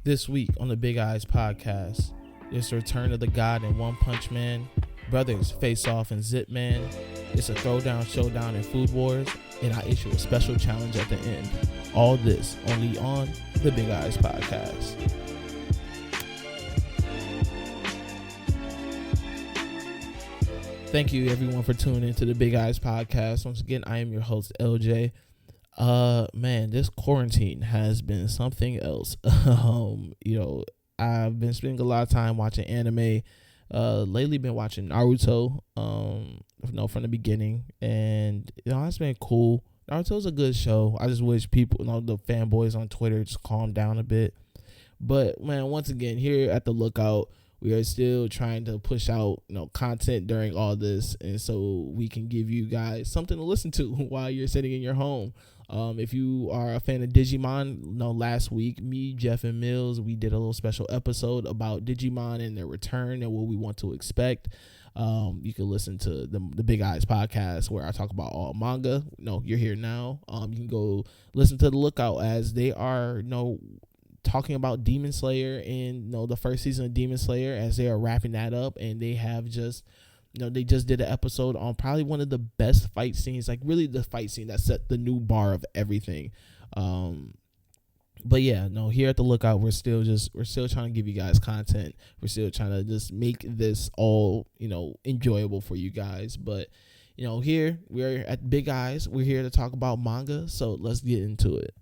This week on the Big Eyes podcast, it's the return of the God in One Punch Man, brothers face off in Zipman, it's a throwdown, showdown in Food Wars, and I issue a special challenge at the end. All this only on the Big Eyes podcast. Thank you everyone for tuning into the Big Eyes podcast. Once again, I am your host LJ. Man, this quarantine has been something else. I've been spending a lot of time watching anime. Lately been watching Naruto, from the beginning, and it's been cool. Naruto's a good show. I just wish people, the fanboys on Twitter just calm down a bit. But man, once again, here at the Lookout, we are still trying to push out, content during all this, and so we can give you guys something to listen to while you're sitting in your home. If you are a fan of Digimon, last week, me, Jeff, and Mills, we did a little special episode about Digimon and their return and what we want to expect. You can listen to the Big Eyes podcast where I talk about all manga. You're here now. You can go listen to the Lookout as they are, talking about Demon Slayer and the first season of Demon Slayer as they are wrapping that up, and they have just they just did an episode on probably one of the best fight scenes, like really the fight scene that set the new bar of everything. But yeah, here at the Lookout, we're still trying to give you guys content. We're still trying to just make this all enjoyable for you guys. But here we're at Big Eyes, we're here to talk about manga, so let's get into it.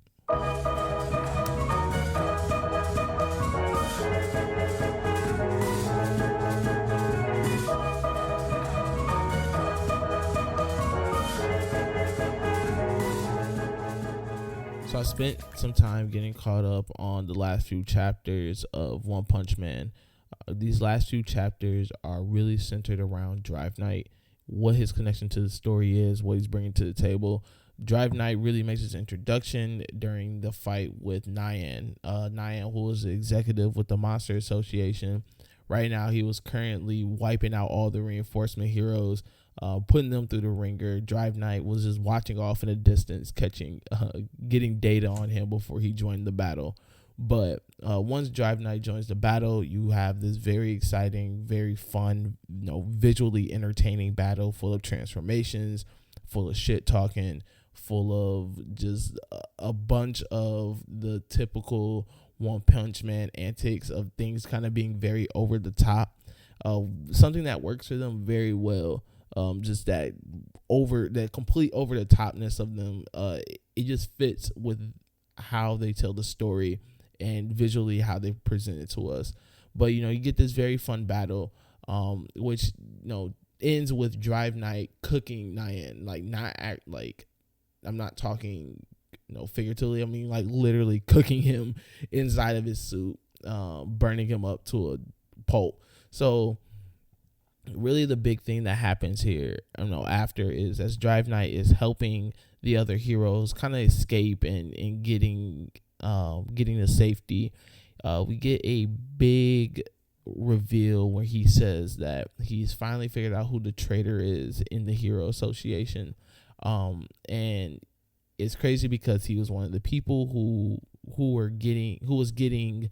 So I spent some time getting caught up on the last few chapters of One Punch Man. These last few chapters are really centered around Drive Knight, what his connection to the story is, what he's bringing to the table. Drive Knight really makes his introduction during the fight with Nyan. Nyan, who was the executive with the Monster Association. Right now, he was currently wiping out all the reinforcement heroes, putting them through the ringer. Drive Knight was just watching off in the distance, getting data on him before he joined the battle. But once Drive Knight joins the battle, you have this very exciting, very fun, visually entertaining battle full of transformations, full of shit talking, full of just a bunch of the typical One Punch Man antics of things kind of being very over the top. Something that works for them very well. Just that complete over the topness of them. It just fits with how they tell the story and visually how they present it to us. But you get this very fun battle, which ends with Drive Knight cooking Nyan. I'm not talking figuratively. I mean literally cooking him inside of his suit, burning him up to a pulp. So really the big thing that happens here after is as Drive Knight is helping the other heroes kind of escape and getting to safety, we get a big reveal where he says that he's finally figured out who the traitor is in the Hero Association, and it's crazy because he was one of the people who was getting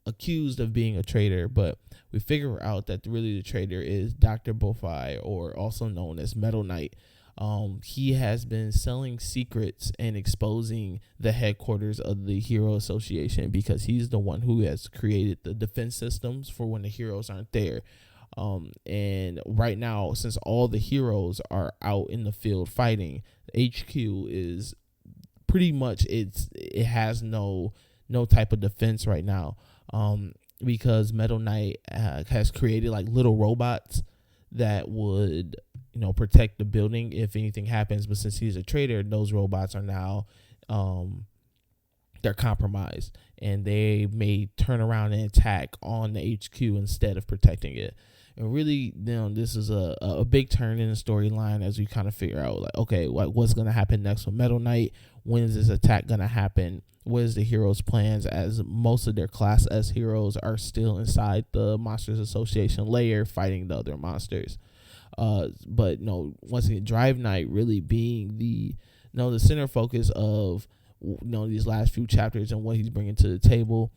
accused of being a traitor, but we figure out that really the traitor is Dr. Bofai, or also known as Metal Knight. He has been selling secrets and exposing the headquarters of the Hero Association because he's the one who has created the defense systems for when the heroes aren't there. And right now, since all the heroes are out in the field fighting, HQ is pretty much it has no type of defense right now, because Metal Knight has created little robots that would protect the building if anything happens. But since he's a traitor, those robots are now they're compromised, and they may turn around and attack on the HQ instead of protecting it. And really, this is a big turn in the storyline as we kind of figure out, what's going to happen next with Metal Knight? When is this attack going to happen? What is the heroes' plans, as most of their Class S heroes are still inside the Monsters Association layer fighting the other monsters? But once again, Drive Knight really being the center focus of these last few chapters and what he's bringing to the table.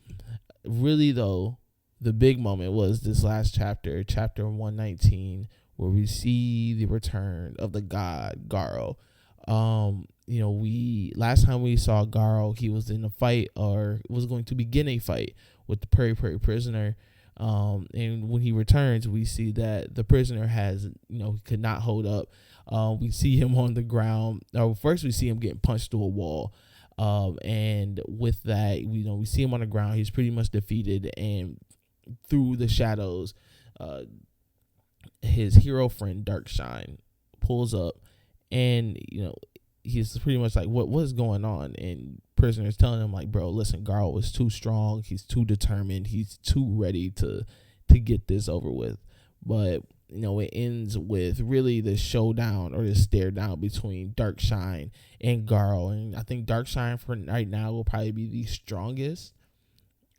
Really, though, the big moment was this last chapter, chapter 119, where we see the return of the god Garo. We last time we saw Garo, he was in a fight, or was going to begin a fight with the Prairie prisoner. And when he returns, we see that the prisoner has, could not hold up. We see him on the ground. First we see him getting punched through a wall. And with that, we see him on the ground. He's pretty much defeated, and through the shadows, his hero friend Darkshine pulls up, and he's pretty much like, what's going on? And prisoner's telling him, like, bro, listen, Garo is too strong, he's too determined, he's too ready to get this over with. But it ends with really the showdown, or the stare down between Darkshine and Garo. And I think Darkshine for right now will probably be the strongest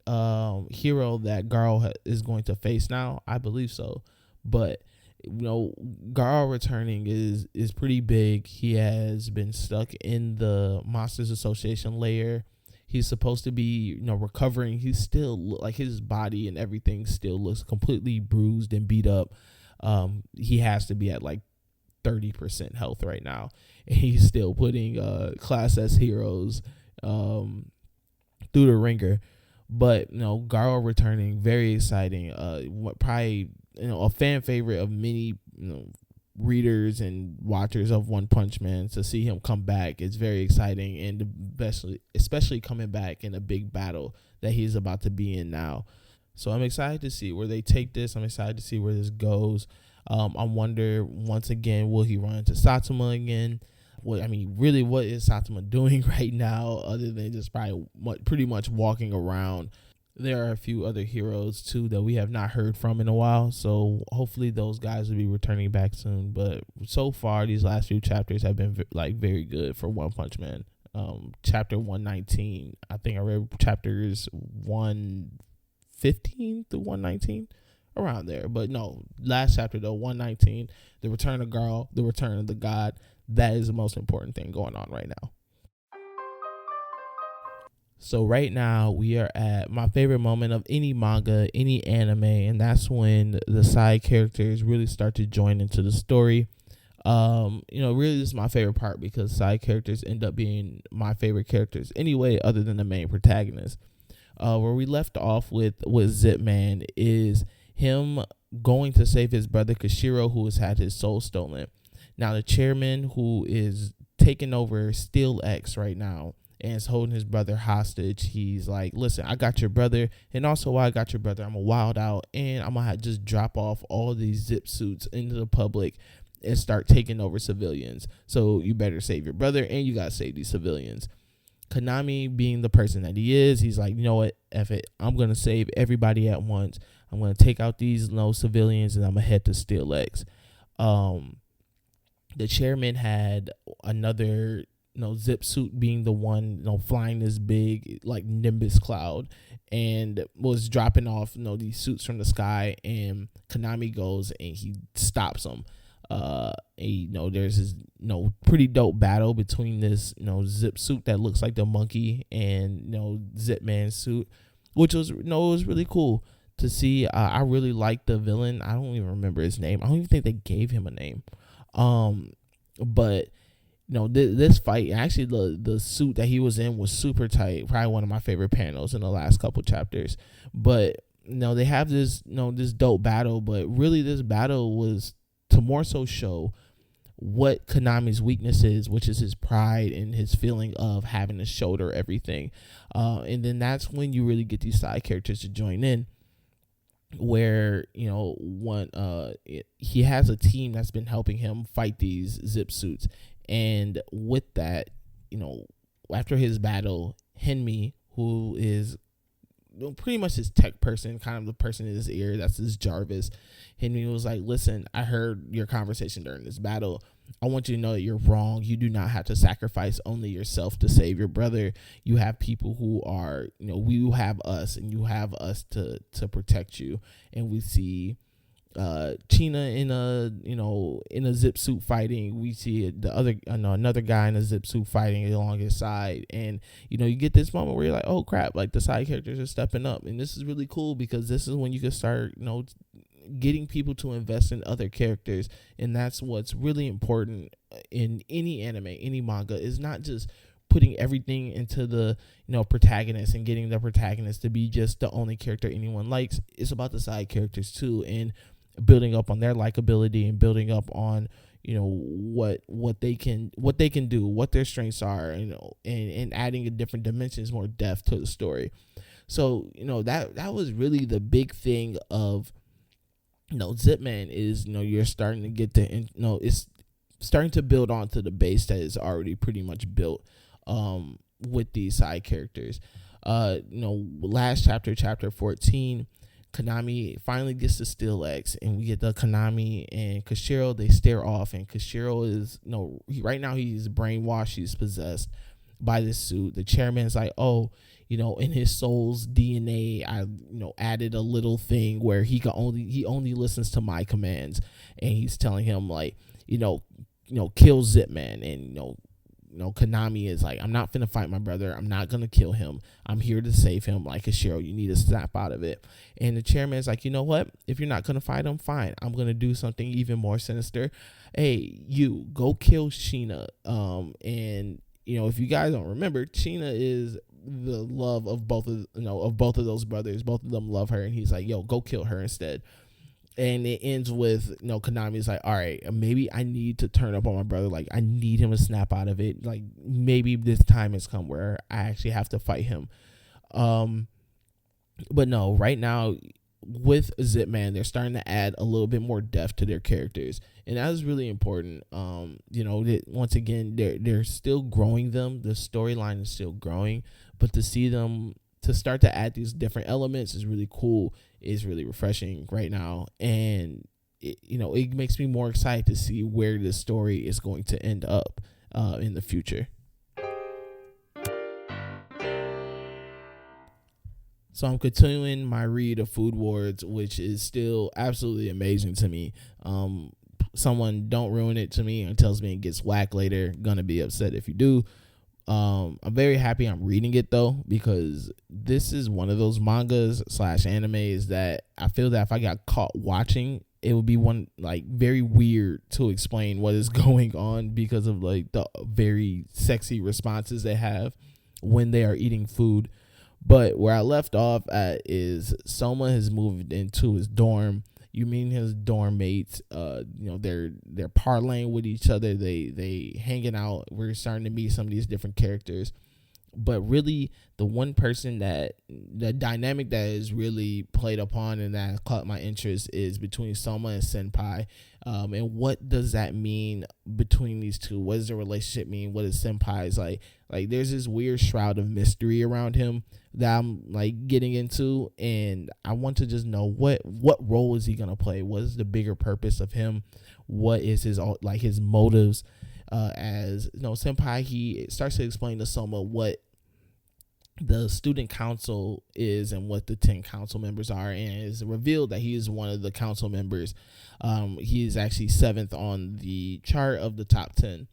hero that Garo is going to face now. I believe so. But Garo returning is pretty big. He has been stuck in the Monsters Association lair. He's supposed to be recovering. He's still, like, his body and everything still looks completely bruised and beat up. He has to be at like 30% health right now, and he's still putting Class S heroes through the ringer. But Garo returning, very exciting. Probably a fan favorite of many readers and watchers of One Punch Man. To see him come back is very exciting, and especially coming back in a big battle that he's about to be in now. So I'm excited to see where they take this. I'm excited to see where this goes. I wonder, once again, will he run into Saitama again? What is Saitama doing right now, other than just probably pretty much walking around? There are a few other heroes too that we have not heard from in a while, so hopefully those guys will be returning back soon. But so far, these last few chapters have been very good for One Punch Man. Chapter 119, I think I read chapters 115 through 119, around there. But no, last chapter though, 119, the return of Garo, the return of the god. That is the most important thing going on right now. So right now we are at my favorite moment of any manga, any anime, and that's when the side characters really start to join into the story. Really this is my favorite part, because side characters end up being my favorite characters anyway, other than the main protagonist. Where we left off with Zipman is him going to save his brother Kashiro, who has had his soul stolen. Now the chairman, who is taking over Steel X right now and is holding his brother hostage, he's like, listen, I got your brother, and also while I got your brother, I'm gonna wild out, and I'm gonna just drop off all these zip suits into the public and start taking over civilians. So you better save your brother, and you gotta save these civilians. Konami, being the person that he is, he's like, you know what, F it, I'm gonna save everybody at once. I'm gonna take out these civilians, and I'm gonna head to Steel X. The chairman had another zip suit, being the one flying this big like Nimbus cloud, and was dropping off these suits from the sky, and Konami goes and he stops him. There's this pretty dope battle between this zip suit that looks like the monkey and Zipman's suit, which was it was really cool to see. I really liked the villain. I don't even remember his name. I don't even think they gave him a name. But this fight, actually the suit that he was in was super tight. Probably one of my favorite panels in the last couple chapters. But they have this this dope battle, but really this battle was to more so show what Konami's weakness is, which is his pride and his feeling of having to shoulder everything. And then that's when you really get these side characters to join in, where he has a team that's been helping him fight these zip suits. And with that, after his battle, Henmi, who is pretty much his tech person, kind of the person in his ear, that's his Jarvis, Henmi was like, listen, I heard your conversation during this battle. I want you to know that you're wrong. You do not have to sacrifice only yourself to save your brother. You have people who are, you have us, and you have us to protect you. And we see China in a in a zip suit fighting. We see the other another guy in a zip suit fighting along his side, and you get this moment where you're like, oh crap, like the side characters are stepping up, and this is really cool because this is when you can start getting people to invest in other characters. And that's what's really important in any anime, any manga, is not just putting everything into the protagonist and getting the protagonist to be just the only character anyone likes. It's about the side characters too, and building up on their likability and building up on what they can do, what their strengths are, and adding a different dimensions, more depth to the story. So that was really the big thing of Zipman, is you're starting to get to it's starting to build onto the base that is already pretty much built with these side characters. Last chapter 14, Konami finally gets the Steel X, and we get the Konami and Kashiro, they stare off, and Kashiro is right now he's brainwashed, he's possessed by this suit. The chairman's like, oh, in his soul's DNA, I added a little thing where he only listens to my commands, and he's telling him like, kill Zipman. And Konami is like, I'm not finna fight my brother, I'm not gonna kill him, I'm here to save him. Like, Ashiro, you need to snap out of it. And the chairman is like, you know what, if you're not gonna fight him, fine, I'm gonna do something even more sinister. Hey, you go kill Sheena. And if you guys don't remember, Sheena is the love of both of those brothers. Both of them love her, and he's like, yo, go kill her instead. And it ends with Konami's like, all right, maybe I need to turn up on my brother, like I need him to snap out of it, like maybe this time has come where I actually have to fight him. But no, right now with Zipman, they're starting to add a little bit more depth to their characters, and that is really important. Once again, they're still growing them, the storyline is still growing, but to see them to start to add these different elements is really cool, is really refreshing right now. And it makes me more excited to see where this story is going to end up in the future. So I'm continuing my read of Food Wars, which is still absolutely amazing to me. Someone don't ruin it to me and tells me it gets whack later. Gonna be upset if you do. I'm very happy I'm reading it though, because this is one of those mangas / animes that I feel that if I got caught watching, it would be one like very weird to explain what is going on because of like the very sexy responses they have when they are eating food. But where I left off at is Soma has moved into his dorm. You mean his dorm mates, they're parlaying with each other. They hanging out. We're starting to meet some of these different characters. But really, the one person the dynamic that is really played upon and that caught my interest is between Soma and Senpai. And what does that mean between these two? What does the relationship mean? What is Senpai's like? Like, there's this weird shroud of mystery around him that I'm like getting into, and I want to just know what role is he gonna play? What is the bigger purpose of him? What is his motives? As Senpai, he starts to explain to Soma what the student council is and what the 10 council members are, and it's revealed that he is one of the council members. He is actually 7th on the chart of the top 10,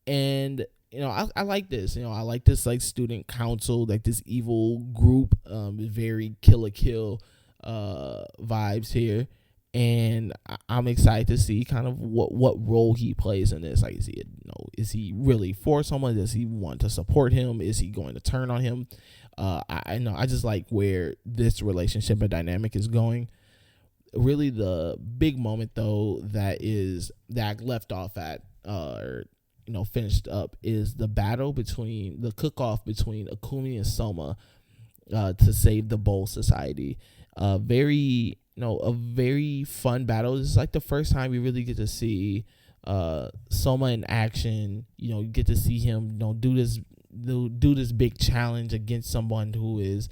and I like this. I like this like student council, like this evil group. Very Kill la Kill vibes here, and I'm excited to see kind of what role he plays in this. Like, is he really for someone? Does he want to support him? Is he going to turn on him? I just like where this relationship and dynamic is going. Really, the big moment though that I left off at finished up is the cook-off between Akumi and Soma to save the Bowl Society. A very fun battle. This is like the first time we really get to see Soma in action. You get to see him do this big challenge against someone who is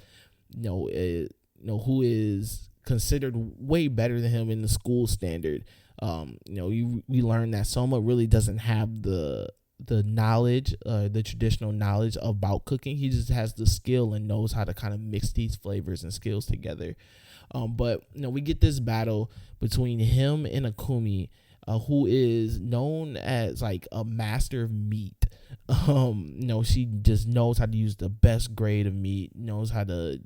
who is considered way better than him in the school standard. We learned that Soma really doesn't have the the knowledge, the traditional knowledge about cooking. He just has the skill and knows how to kind of mix these flavors and skills together. But we get this battle between him and Akumi, who is known as like a master of meat. She just knows how to use the best grade of meat, knows how to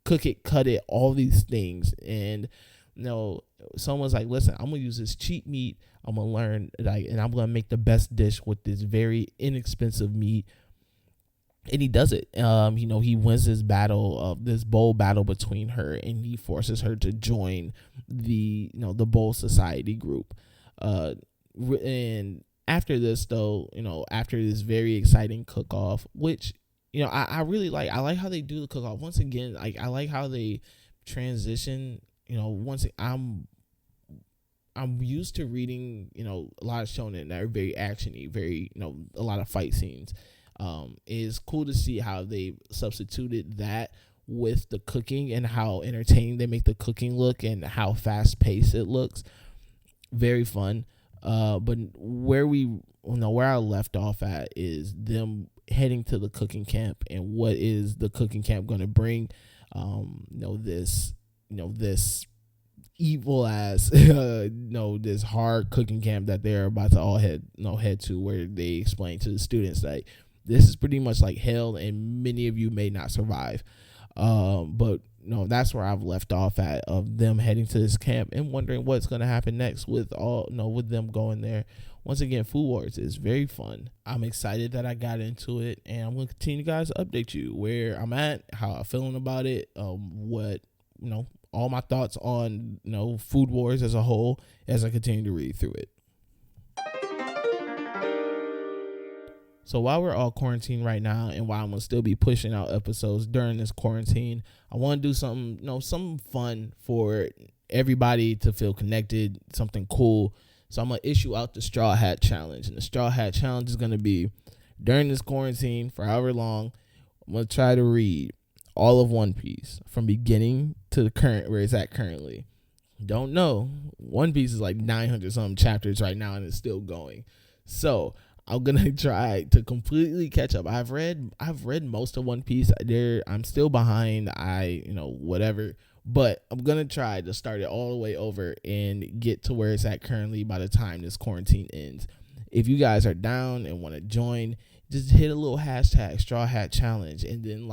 cook it, cut it, all these things. And someone's like, listen, I'm gonna use this cheap meat. I'm gonna learn, and I'm gonna make the best dish with this very inexpensive meat. And he does it. He wins this bowl battle between her, and he forces her to join the bowl society group. And after this, though, after this very exciting cook off, which I really like. I like how they do the cook off. Once again, I like how they transition. I'm used to reading a lot of shonen that are very actiony, very a lot of fight scenes. It's cool to see how they substituted that with the cooking and how entertaining they make the cooking look and how fast paced it looks. Very fun. But where I left off at is them heading to the cooking camp, and what is the cooking camp going to bring? This evil ass this hard cooking camp that they're about to all head to, where they explain to the students that this is pretty much like hell and many of you may not survive. But that's where I've left off at, of them heading to this camp and wondering what's going to happen next with them going there. Once again, Food Wars is very fun. I'm excited that I got into it, and I'm going to continue, guys, to update you where I'm at, how I'm feeling about it, what all my thoughts on Food Wars as a whole as I continue to read through it. So while we're all quarantined right now, and while I'm going to still be pushing out episodes during this quarantine, I want to do something fun for everybody to feel connected, something cool. So I'm going to issue out the Straw Hat Challenge. And the Straw Hat Challenge is going to be, during this quarantine, for however long, I'm going to try to read all of One Piece from beginning to the current, where it's at currently. Don't know. One Piece is like 900 something chapters right now, and it's still going. So I'm gonna try to completely catch up. I've read most of One Piece. I'm still behind. Whatever. But I'm gonna try to start it all the way over and get to where it's at currently by the time this quarantine ends. If you guys are down and want to join, just hit a little hashtag Straw Hat Challenge, and then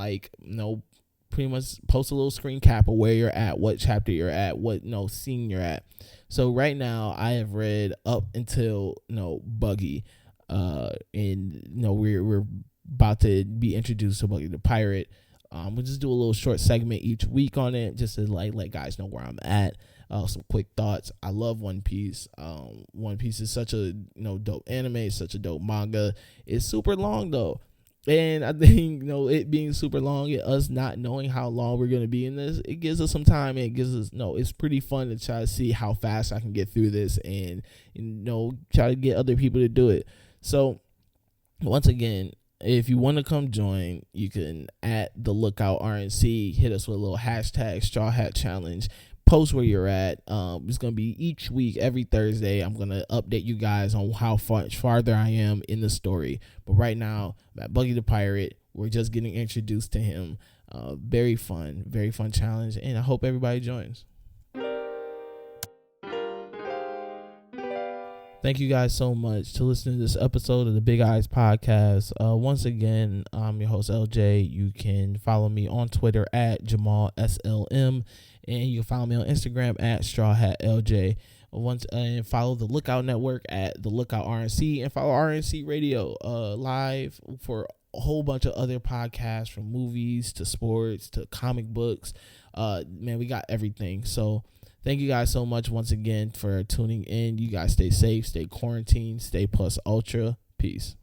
pretty much post a little screen cap of where you're at, what chapter you're at, what scene you're at. So right now I have read up until Buggy. And we're about to be introduced to Buggy the Pirate. We'll just do a little short segment each week on it, just to let guys know where I'm at. Some quick thoughts. I love One Piece. One Piece is such a dope anime. It's such a dope manga. It's super long though, and I think it being super long and us not knowing how long we're gonna be in this, it gives us some time. And it gives us it's pretty fun to try to see how fast I can get through this, and try to get other people to do it. So once again, if you want to come join, you can at the Lookout RNC, hit us with a little hashtag Straw Hat Challenge, post where you're at. It's going to be each week, every Thursday. I'm going to update you guys on how much farther I am in the story. But right now, I'm at Buggy the Pirate. We're just getting introduced to him. Very fun challenge, and I hope everybody joins. Thank you guys so much to listen to this episode of the Big Eyes Podcast. Once again, I'm your host, LJ. You can follow me on Twitter at JamalSLM, and you can follow me on Instagram at StrawHatLJ. And follow the Lookout Network at the Lookout RNC, and follow RNC Radio live for a whole bunch of other podcasts, from movies to sports to comic books. We got everything. So thank you guys so much once again for tuning in. You guys stay safe, stay quarantined, stay plus ultra. Peace.